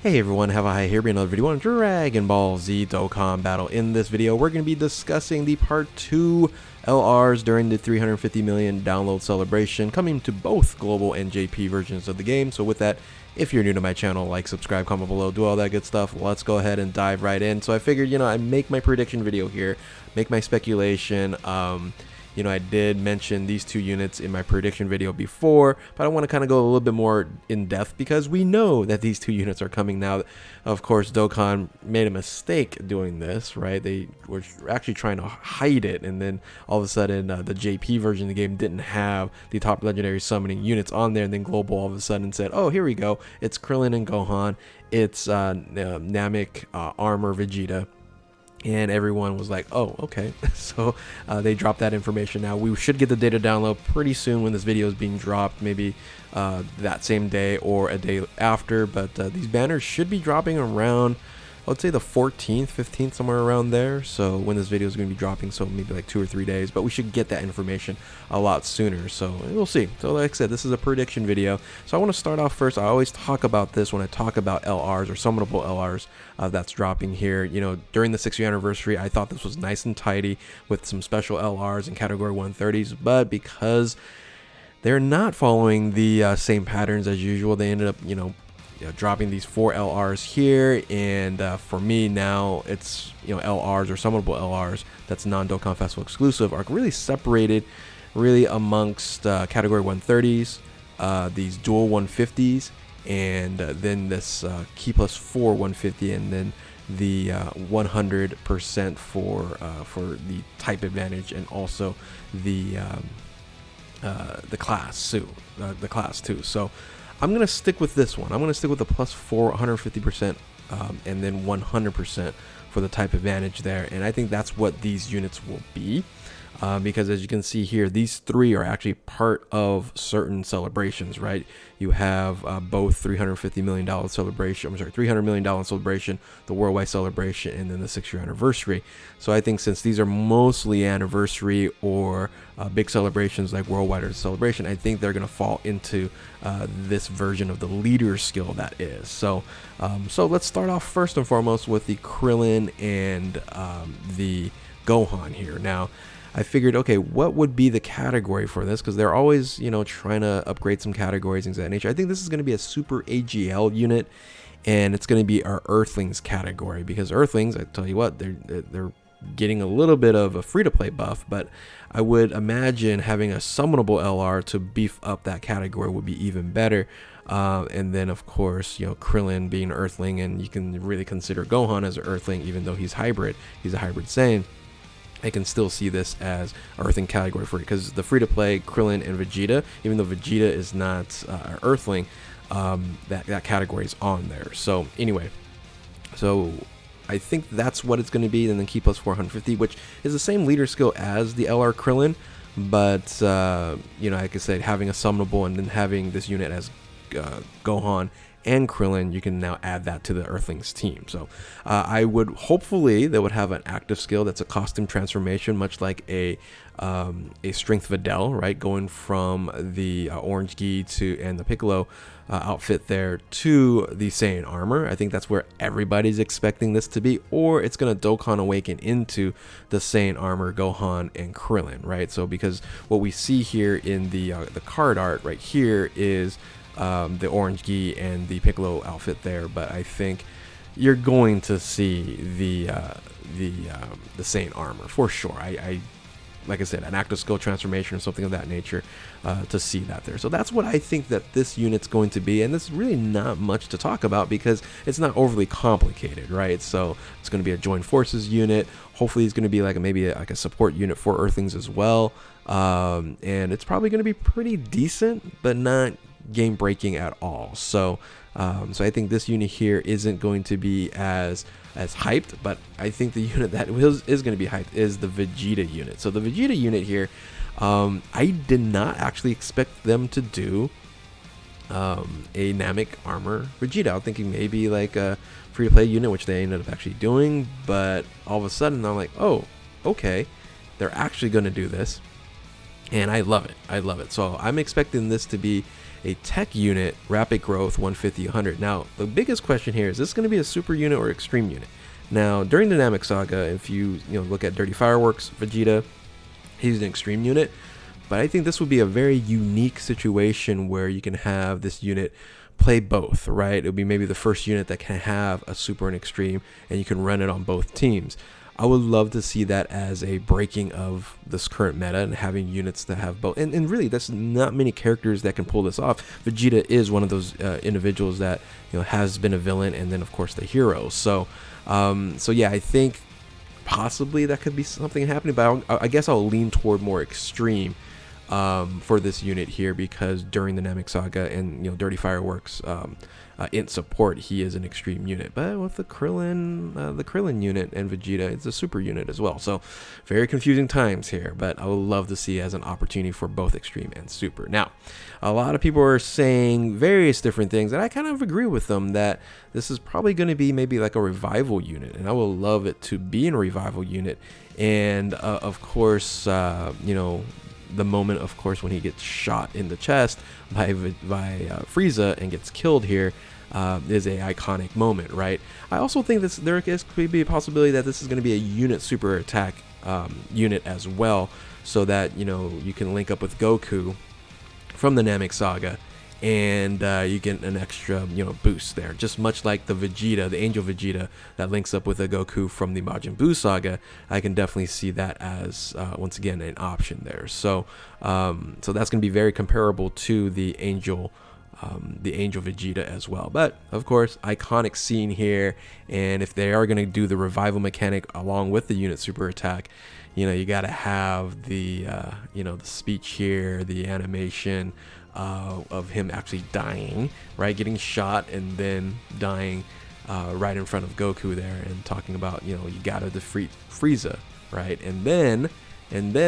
Hey everyone, have a hi here, be another video on Dragon Ball Z Dokkan Battle. In this video, we're going to be discussing the Part 2 LRs during the 350 million download celebration, coming to both global and JP versions of the game. So with that, if you're new to my channel, like, subscribe, comment below, do all that good stuff. Let's go ahead and dive right in. So I figured, I make my prediction video here, make my speculation. I did mention these two units in my prediction video before, but I want to kind of go a little bit more in depth because we know that these two units are coming now. Of course, Dokkan made a mistake doing this, right? They were actually trying to hide it, and then all of a sudden the JP version of the game didn't have the top legendary summoning units on there, and then Global all of a sudden said, oh, here we go, it's Krillin and Gohan, it's Namek armor Vegeta. And everyone was like, oh, okay. So they dropped that information. Now we should get the data download pretty soon when this video is being dropped, maybe that same day or a day after. But these banners should be dropping around, I would say the 14th, 15th, somewhere around there. So when this video is going to be dropping, so maybe like 2 or 3 days. But we should get that information a lot sooner. So we'll see. So like I said, this is a prediction video. So I want to start off first. I always talk about this when I talk about LRs or summonable LRs that's dropping here. During the 6th anniversary, I thought this was nice and tidy with some special LRs and category 130s. But because they're not following the same patterns as usual, they ended up, dropping these 4 LRs here, and for me now it's LRs or summonable LRs that's non-Dokkan Festival exclusive are really separated really amongst category 130s, these dual 150s, and then this key plus 4 150, and then the 100% for the type advantage, and also the class too. So I'm going to stick with this one. I'm going to stick with the plus 4, 150%, and then 100% for the type advantage there. And I think that's what these units will be. Because as you can see here, these 3 are actually part of certain celebrations, right? You have both $350 million celebration, $300 million celebration, the worldwide celebration, and then the 6-year anniversary. So I think since these are mostly anniversary or big celebrations like worldwide or celebration, I think they're going to fall into this version of the leader skill that is. So let's start off first and foremost with the Krillin and the Gohan here. Now, I figured, okay, what would be the category for this? Because they're always, trying to upgrade some categories, things of that nature. I think this is going to be a super AGL unit, and it's going to be our Earthlings category. Because Earthlings, I tell you what, they're getting a little bit of a free-to-play buff, but I would imagine having a summonable LR to beef up that category would be even better. And then, of course, Krillin being an Earthling, and you can really consider Gohan as an Earthling, even though he's hybrid. He's a hybrid Saiyan. I can still see this as Earthling category for it, because the free-to-play Krillin and Vegeta, even though Vegeta is not an Earthling, that category is on there. So anyway, so I think that's what it's going to be. And then key plus 450, which is the same leader skill as the LR Krillin, but like I said, having a summonable and then having this unit as Gohan and Krillin, you can now add that to the Earthlings team. So I would hopefully they would have an active skill that's a costume transformation, much like a strength Videl, right? Going from the orange gi and the Piccolo outfit there to the Saiyan armor. I think that's where everybody's expecting this to be, or it's gonna Dokkan awaken into the Saiyan armor, Gohan and Krillin, right? So because what we see here in the card art right here is the orange gi and the Piccolo outfit there, but I think you're going to see the Saiyan armor for sure. I like I said, an active skill transformation or something of that nature to see that there. So that's what I think that this unit's going to be, and there's really not much to talk about because it's not overly complicated, right? So it's going to be a joint forces unit. Hopefully it's going to be like maybe a support unit for Earthlings as well, and it's probably going to be pretty decent, but not game breaking at all. So I think this unit here isn't going to be as hyped, but I think the unit that is going to be hyped is the Vegeta unit. So the Vegeta unit here, I did not actually expect them to do a Namek armor Vegeta. I'm thinking maybe like a free-to-play unit, which they ended up actually doing, but all of a sudden I'm like, oh, okay, they're actually going to do this, and I love it. So I'm expecting this to be a tech unit, rapid growth, 150, 100. Now, the biggest question here is this going to be a super unit or extreme unit? Now, during the Namek saga, if you look at Dirty Fireworks, Vegeta, he's an extreme unit. But I think this would be a very unique situation where you can have this unit play both, right? It would be maybe the first unit that can have a super and extreme, and you can run it on both teams. I would love to see that as a breaking of this current meta and having units that have both. And really, there's not many characters that can pull this off. Vegeta is one of those individuals that has been a villain, and then of course the hero. So yeah, I think possibly that could be something happening. But I guess I'll lean toward more extreme for this unit here, because during the Namek saga and Dirty Fireworks in support, he is an extreme unit. But with the Krillin unit and Vegeta, it's a super unit as well. So very confusing times here, but I would love to see as an opportunity for both extreme and super. Now, a lot of people are saying various different things, and I kind of agree with them that this is probably going to be maybe like a revival unit, and I would love it to be in a revival unit. And of course, the moment, of course, when he gets shot in the chest by Frieza and gets killed here is a iconic moment, right? I also think there could be a possibility that this is going to be a unit super attack unit as well, so that you can link up with Goku from the Namek saga, and you get an extra boost there, just much like the Vegeta, the Angel Vegeta that links up with a Goku from the Majin Buu saga. I can definitely see that as once again an option there. So that's going to be very comparable to the Angel Vegeta as well. But of course, iconic scene here, and if they are going to do the revival mechanic along with the unit super attack, you got to have the the speech here, the animation of him actually dying, right, getting shot and then dying right in front of Goku there, and talking about you gotta defeat Frieza, right? And then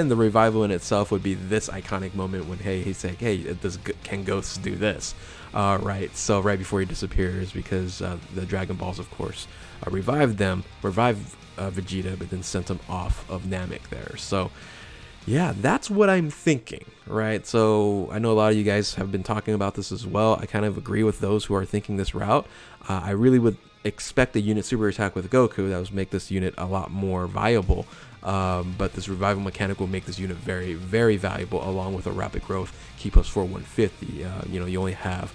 the revival in itself would be this iconic moment when he's like, hey, can ghosts do this, right? So right before he disappears, because the Dragon Balls of course revived Vegeta, but then sent him off of Namek there. So yeah, that's what I'm thinking, right? So I know a lot of you guys have been talking about this as well. I kind of agree with those who are thinking this route. I really would expect a unit super attack with Goku that would make this unit a lot more viable. But this revival mechanic will make this unit very, very valuable, along with a rapid growth key plus 4 150. You only have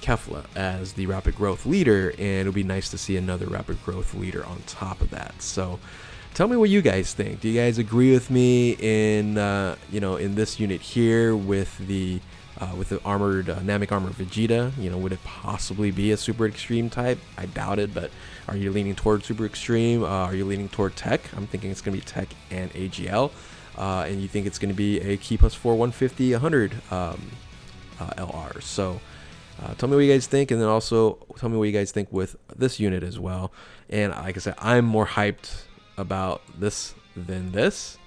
Kefla as the rapid growth leader, and it'll be nice to see another rapid growth leader on top of that. So tell me what you guys think. Do you guys agree with me in in this unit here with the armored Namek armored Vegeta? Would it possibly be a super extreme type? I doubt it, but are you leaning toward super extreme? Are you leaning toward tech? I'm thinking it's going to be tech and AGL. And you think it's going to be a key plus 4 150 100 LR. So tell me what you guys think, and then also tell me what you guys think with this unit as well. And like I said, I'm more hyped about this than this,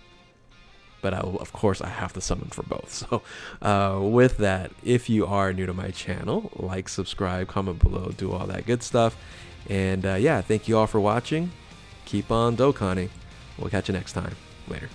but of course I have to summon for both. So with that, if you are new to my channel, like, subscribe, comment below, do all that good stuff. And yeah, thank you all for watching. Keep on Dokkaning. We'll catch you next time. Later.